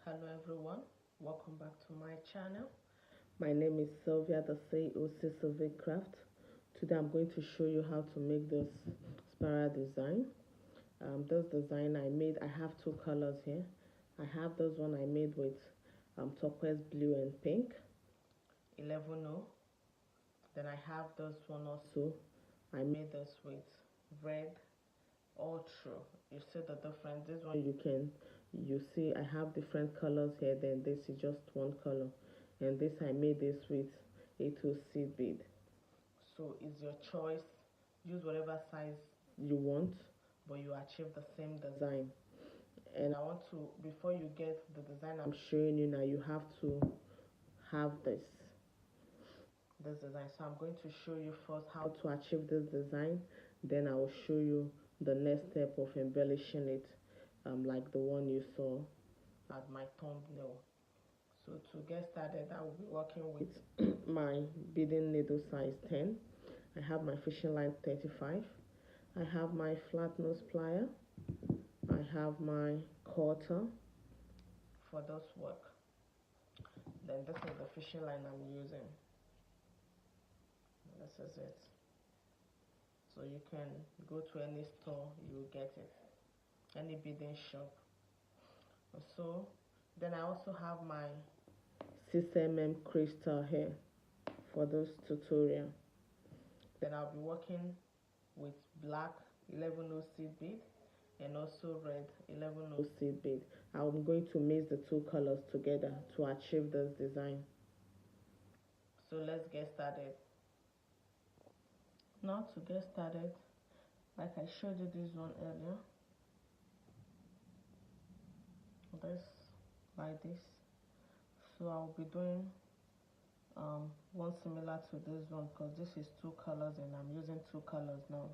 Hello everyone, welcome back to my channel. My name is Sylvia, the COC Sylvia Craft. Today I'm going to show you how to make this spiral design. This design I made, I have two colors here. I have this one I made with turquoise blue and pink, 11-0. Then I have this one also. I made this with red, all true. You see the difference. This one you see I have different colors here, then this is just one color, and this I made this with A2 seed bead. So it's your choice, use whatever size you want, but you achieve the same design. And I want to, before you get the design I'm showing you now, you have to have this design. So I'm going to show you first how to achieve this design, then I will show you the next step of embellishing it, like the one you saw at my thumbnail. So to get started, I will be working with my beading needle size 10. I have my fishing line 35. I have my flat nose plier. I have my quarter for this work. Then this is the fishing line I'm using. This is it. So you can go to any store, you get it, any beading shop. So then I also have my 6mm crystal here for this tutorial. Then I'll be working with black 11-0 seed bead and also red 11-0 seed bead. I'm going to mix the two colors together to achieve this design. So let's get started. Now to get started, like I showed you this one earlier, this like this. So I'll be doing one similar to this one, because this is two colors and I'm using two colors now,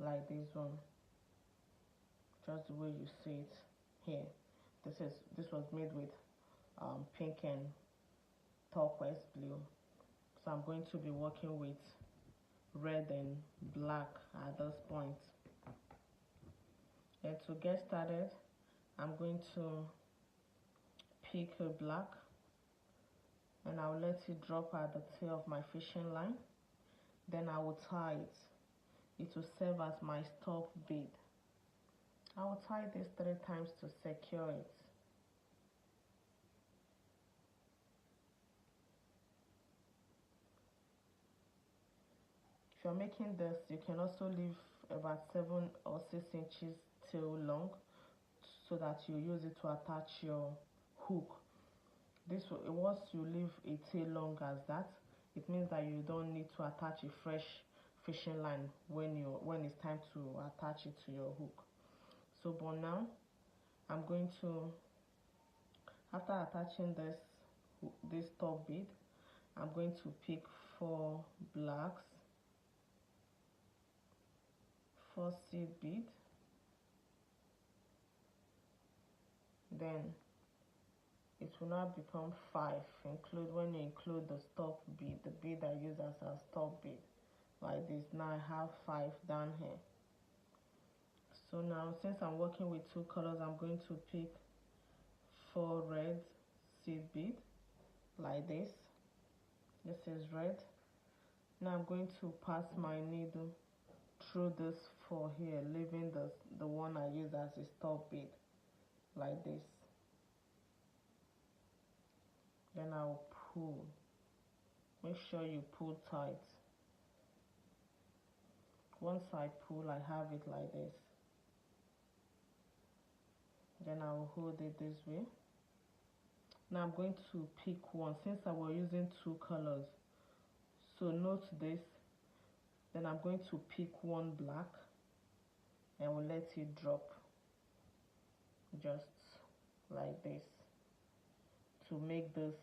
like this one, just the way you see it here. This was made with pink and turquoise blue, so I'm going to be working with red and black at this point. And to get started, I'm going to pick a black and I'll let it drop at the tail of my fishing line. Then I will tie it. It will serve as my stop bead. I will tie this 3 times to secure it. If you're making this, you can also leave about 7 or 6 inches tail long, so that you use it to attach your hook. Once you leave a tail long as that, it means that you don't need to attach a fresh fishing line when it's time to attach it to your hook. So but now I'm going to, after attaching this top bead, I'm going to pick 4 blacks, 4 seed bead, then it will now become 5, when you include the stop bead, the bead I use as a stop bead, like this. Now I have 5 down here. So now, since I'm working with 2 colors, I'm going to pick 4 red seed bead, like this. This is red. Now I'm going to pass my needle through this 4 here, leaving the one I use as a stop bead, like this. Then I'll pull. Make sure you pull tight. Once I pull, I have it like this. Then I'll hold it this way. Now I'm going to pick one, since I was using 2 colors. So note this. Then I'm going to pick 1 black and we'll let it drop, just like this, to make this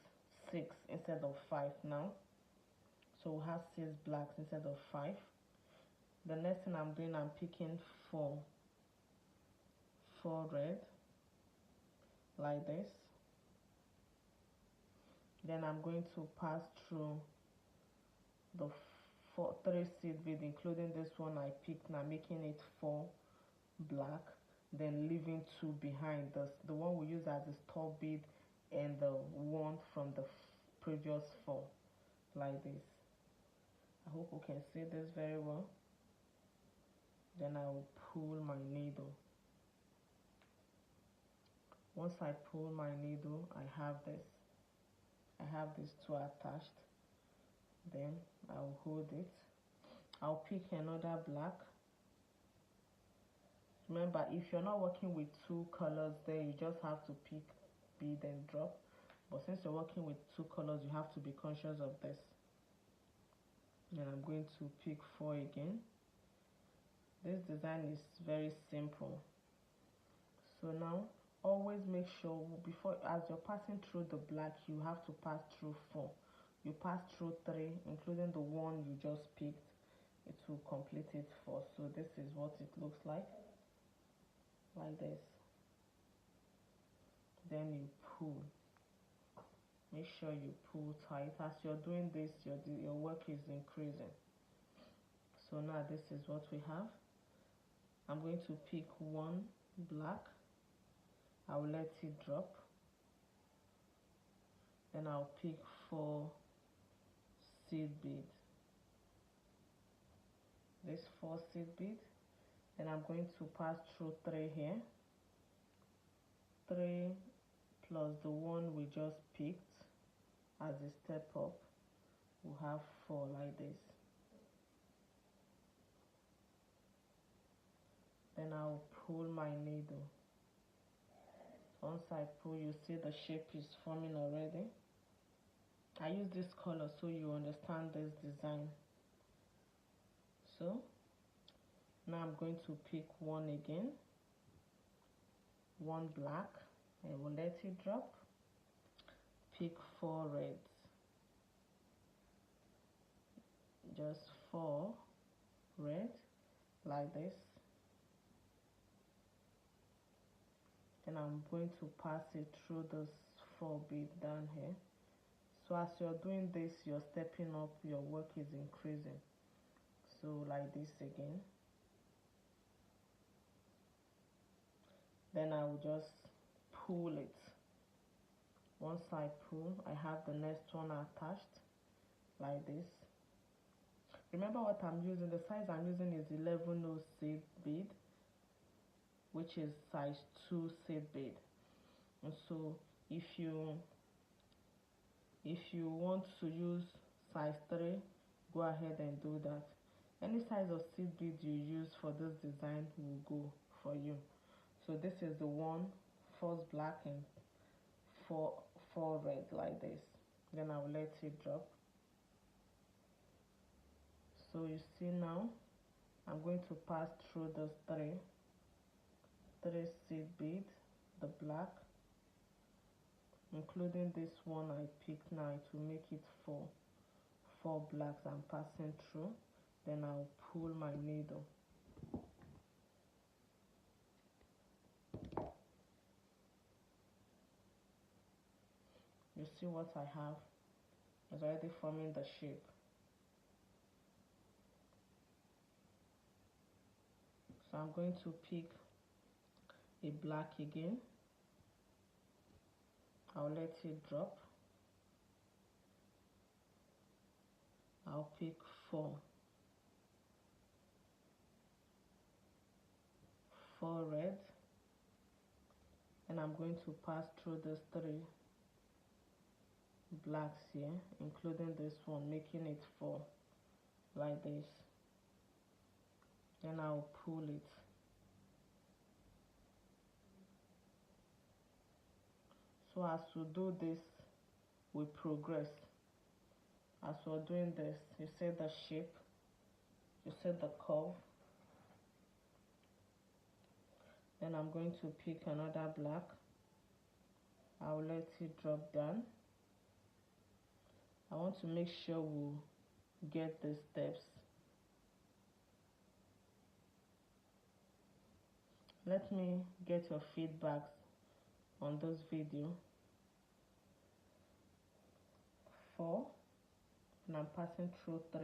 6 instead of 5 now. So we'll have 6 blacks instead of 5. The next thing I'm doing, I'm picking 4 red, like this. Then I'm going to pass through the 3 seed bead, including this one I picked now, making it 4 black. then leaving two behind, the one we use as a top bead and the one from the previous four, like this. I hope you can see this very well. Then I will pull my needle. Once I pull my needle, I have these two attached. Then I'll hold it. I'll pick another black. Remember, if you're not working with two colors, then you just have to pick bead and drop. But since you're working with two colors, you have to be conscious of this. And I'm going to pick 4 again. This design is very simple. So now, always make sure as you're passing through the black, you have to pass through 4. You pass through 3, including the one you just picked. It will complete it 4. So this is what it looks like this. Then you pull. Make sure you pull tight. As you're doing this, your work is increasing. So now this is what we have. I'm going to pick 1 black. I'll let it drop. Then I'll pick 4 seed bead. This 4 seed bead. Then I'm going to pass through 3 here. 3 plus the one we just picked as a step up. We'll have 4 like this. Then I'll pull my needle. Once I pull, you see the shape is forming already. I use this color so you understand this design. So now I'm going to pick 1 again, 1 black, and we'll let it drop. Pick 4 reds, just 4 red like this. Then I'm going to pass it through those 4 beads down here. So as you're doing this, you're stepping up, your work is increasing. So like this again. Then I will just pull it. Once I pull, I have the next one attached like this. Remember what I'm using, the size I'm using is 11 seed bead, which is size 2 seed bead. And so if you want to use size 3, go ahead and do that. Any size of seed bead you use for this design will go for you. So this is the one, first black and 4 red like this. Then I will let it drop. So you see now, I'm going to pass through those 3 seed bead, the black, including this one I picked now. It will make it 4 blacks I'm passing through. Then I'll pull my needle. You see what I have? It's already forming the shape. So I'm going to pick a black again. I'll let it drop. I'll pick 4 red, and I'm going to pass through those 3 blacks here, including this one, making it 4 like this. Then I'll pull it. So as we do this, we progress. As we're doing this, you see the shape, you see the curve. Then I'm going to pick another black. I'll let it drop down. I want to make sure we get the steps. Let me get your feedbacks on this video. 4, and I'm passing through 3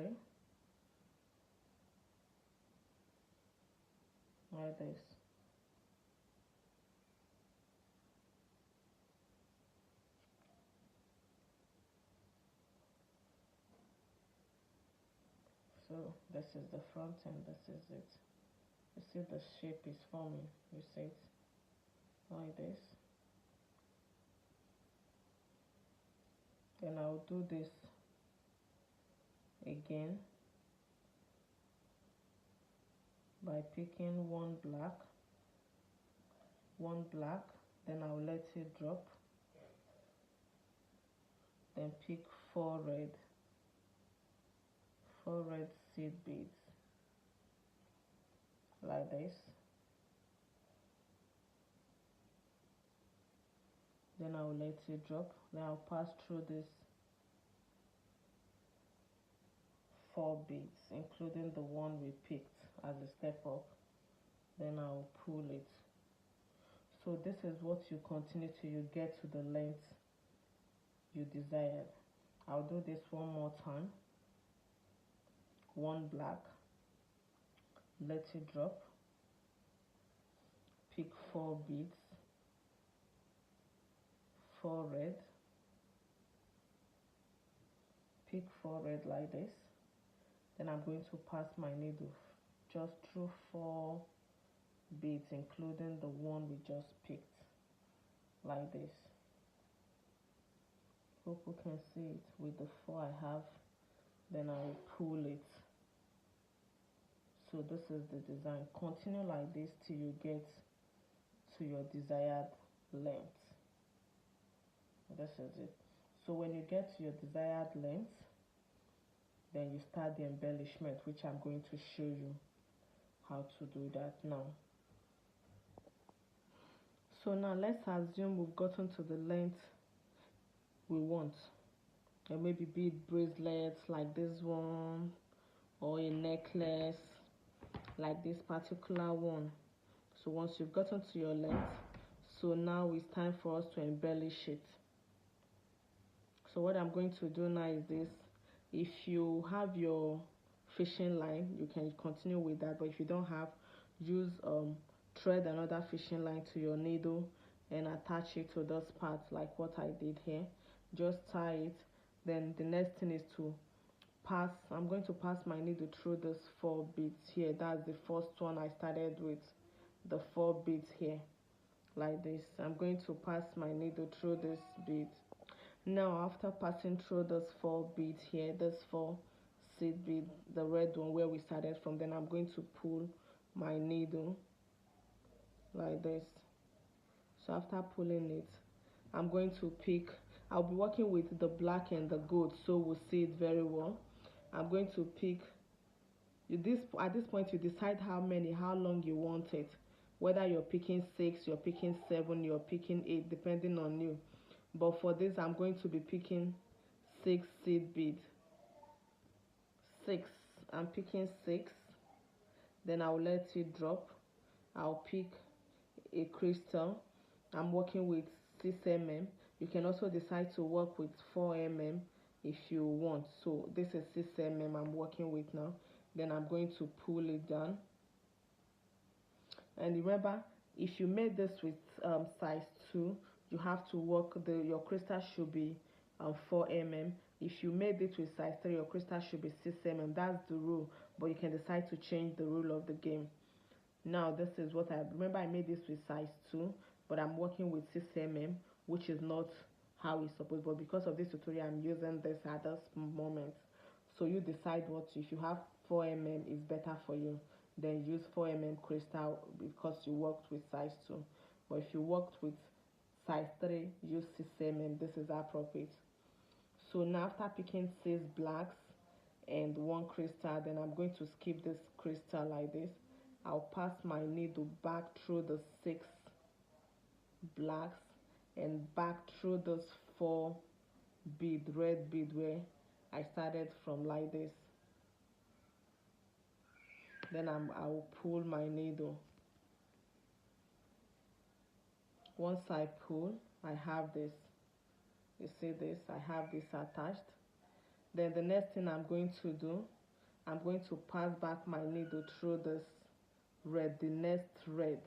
like this. So this is the front and this is it. You see the shape is forming. You see it like this. Then I'll do this again by picking one black, then I'll let it drop, then pick four red seed beads like this. Then I'll let it drop, then I'll pass through this four beads, including the one we picked as a step up. Then I'll pull it. So this is what you continue till you get to the length you desired. I'll do this one more time. One black, let it drop, pick four beads, four red, pick four red like this. Then I'm going to pass my needle just through four beads, including the one we just picked like this. Hope you can see it with the four I have. Then I will pull it. So this is the design. Continue like this till you get to your desired length. This is it. So when you get to your desired length, then you start the embellishment, which I'm going to show you how to do that now. So now let's assume we've gotten to the length we want. And maybe bead bracelets like this one, or a necklace like this particular one. So once you've gotten to your length, so now it's time for us to embellish it. So what I'm going to do now is this. If you have your fishing line, you can continue with that, but if you don't have, use thread another fishing line to your needle and attach it to this part like what I did here. Just tie it. Then the next thing is to pass. I'm going to pass my needle through these four beads here. That's the first one I started with, the four beads here like this. I'm going to pass my needle through this bead. Now after passing through those four beads here, this four seed bead, the red one where we started from, then I'm going to pull my needle like this. So after pulling it, I'm going to pick, I'll be working with the black and the gold, so we'll see it very well. I'm going to pick at this point you decide how long you want it, whether you're picking 6, you're picking 7, you're picking 8, depending on you. But for this I'm going to be picking 6 seed beads. 6, I'm picking 6. Then I'll let it drop. I'll pick a crystal. I'm working with 6 mm. You can also decide to work with 4 mm if you want. So this is 6 mm I'm working with now. Then I'm going to pull it down. And remember, if you made this with size 2, you have to work, your crystal should be 4 mm. If you made it with size 3, your crystal should be 6 mm. That's the rule, but you can decide to change the rule of the game. Now this is what I remember. I made this with size 2, but I'm working with 6 mm, which is not how it's supposed, but because of this tutorial I'm using this at this moment. So you decide if you have 4 mm is better for you, then use 4 mm crystal because you worked with size 2. But if you worked with size 3, use 6 mm. This is appropriate. So now after picking 6 blacks and 1 crystal, then I'm going to skip this crystal like this. I'll pass my needle back through the 6 blacks and back through those 4 red bead where I started from like this. Then I will pull my needle. Once I pull, I have this. You see this? I have this attached. Then the next thing I'm going to do, I'm going to pass back my needle through this red, the next red.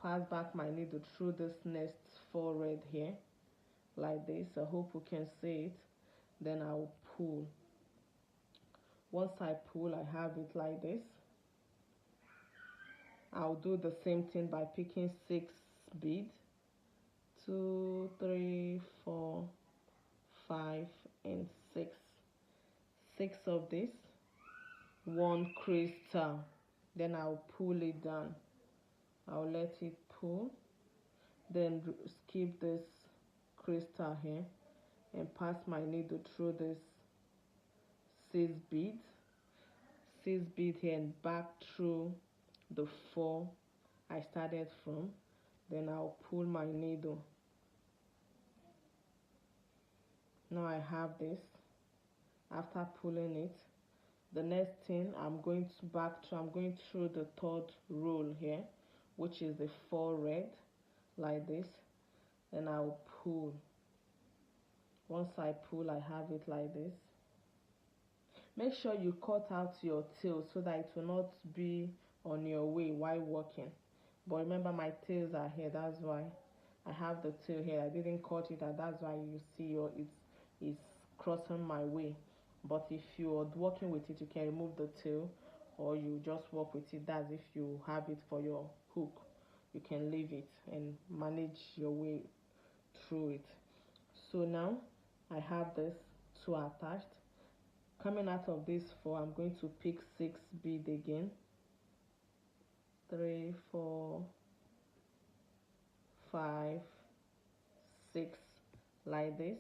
Pass back my needle through this next 4 red here, like this. I hope you can see it. Then I'll pull. Once I pull, I have it like this. I'll do the same thing by picking 6 beads. 2, 3, 4, 5, and 6. 6 of this. 1 crystal. Then I'll pull it down. I'll let it pull. Then skip this crystal here and pass my needle through this 6 beads. 6 beads here and back through the 4 I started from. Then I'll pull my needle. Now I have this. After pulling it, the next thing I'm going through the 3rd roll here, which is the 4 red, like this. Then I'll pull. Once I pull, I have it like this. Make sure you cut out your tail so that it will not be on your way while working. But remember, my tails are here, that's why I have the tail here. I didn't cut it, and that's why you see it's crossing my way. But if you're working with it, you can remove the tail, or you just work with it. That's if you have it for your hook. You can leave it and manage your way through it. So now I have this 2 attached. Coming out of this 4, I'm going to pick 6 bead again. 3, 4, 5, 6, like this.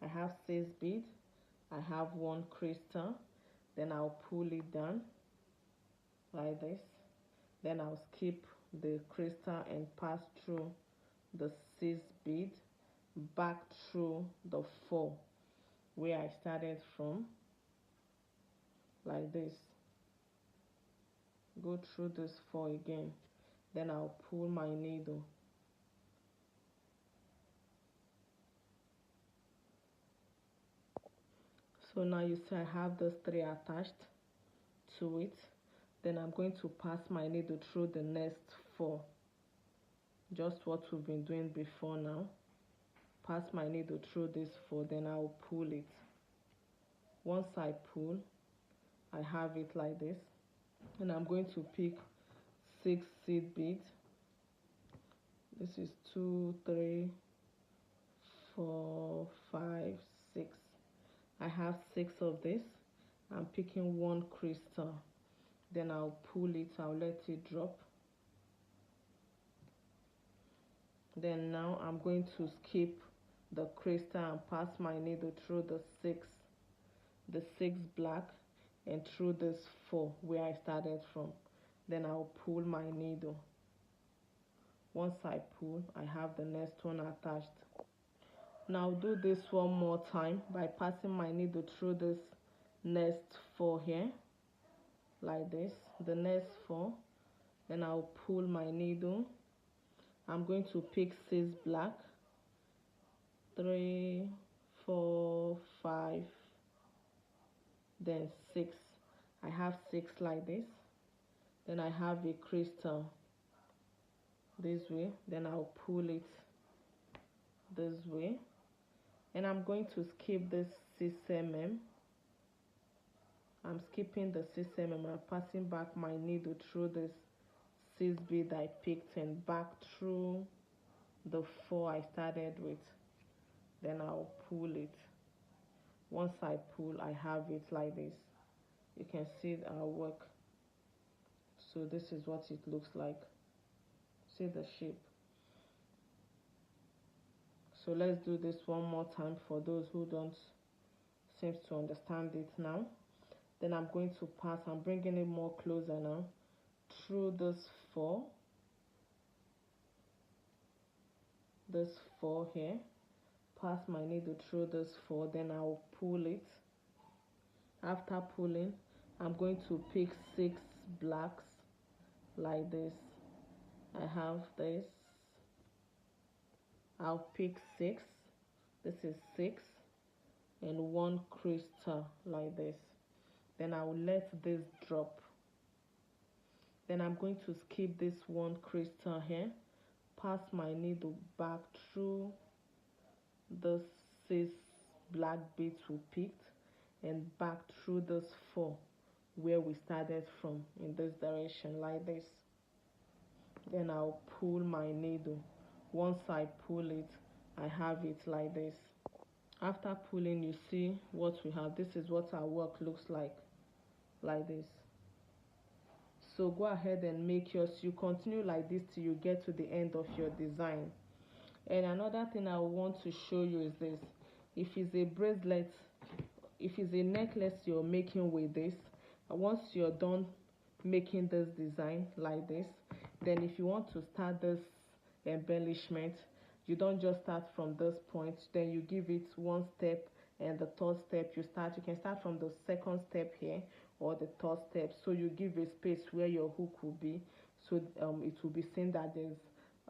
I have 6 beads. I have 1 crystal. Then I'll pull it down like this. Then I'll skip the crystal and pass through the 6 bead back through the 4 where I started from, like this. Go through this 4 again. Then I'll pull my needle. So now you see I have those 3 attached to it. Then I'm going to pass my needle through the next 4. Just what we've been doing before now. Pass my needle through this 4, then I'll pull it. Once I pull, I have it like this. And I'm going to pick 6 seed beads. This is 2, 3, 4, 5, 6. I have 6 of this. I'm picking 1 crystal. Then I'll pull it, I'll let it drop. Then now I'm going to skip the crystal and pass my needle through the 6 black and through this 4 where I started from. Then I'll pull my needle. Once I pull, I have the next one attached. Now do this one more time by passing my needle through this next 4 here, like this. The next 4. Then I'll pull my needle. I'm going to pick 6 black. 3, 4, 5, then 6. I have 6 like this. Then I have a crystal this way. Then I'll pull it this way. And I'm going to skip this 6mm. I'm skipping the 6mm. I'm passing back my needle through this 6 bead I picked and back through the 4 I started with. Then I'll pull it. Once I pull, I have it like this. You can see our work. So this is what it looks like. See the shape. So let's do this one more time for those who don't seem to understand it now. Then I'm going to pass, I'm bringing it more closer now, through this 4 here. Pass my needle through this 4, then I'll pull it. After pulling, I'm going to pick 6 blacks like this. I have this. I'll pick 6. This is 6 and 1 crystal like this. Then I will let this drop. Then I'm going to skip this 1 crystal here, pass my needle back through the 6 black beads we picked and back through those 4 where we started from, in this direction like this. Then I'll pull my needle. Once I pull it, I have it like this. After pulling, you see what we have. This is what our work looks like this. So go ahead and make yours. You continue like this till you get to the end of your design. And another thing I want to show you is this. If it's a bracelet, if it's a necklace you're making with this, once you're done making this design like this, then if you want to start this embellishment, you don't just start from this point, then you give it 1 step, and the 3rd step you can start from the 2nd step here, or the 3rd step. So you give a space where your hook will be, so it will be seen that there's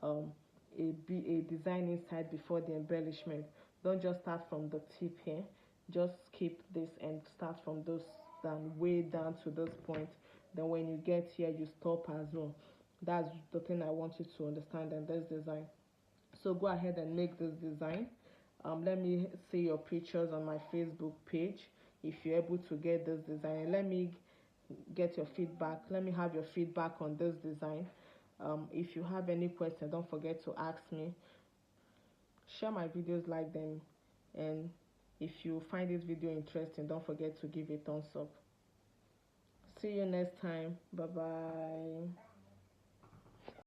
um, a design inside before the embellishment. Don't just start from the tip here, just skip this and start from those down, way down to this point. Then when you get here, you stop as well. That's the thing I want you to understand in this design. So go ahead and make this design. Let me see your pictures on my Facebook page if you're able to get this design. Let me get your feedback. Let me have your feedback on this design. If you have any questions, don't forget to ask me. Share my videos, like them, and if you find this video interesting, don't forget to give it a thumbs up. See you next time. Bye bye.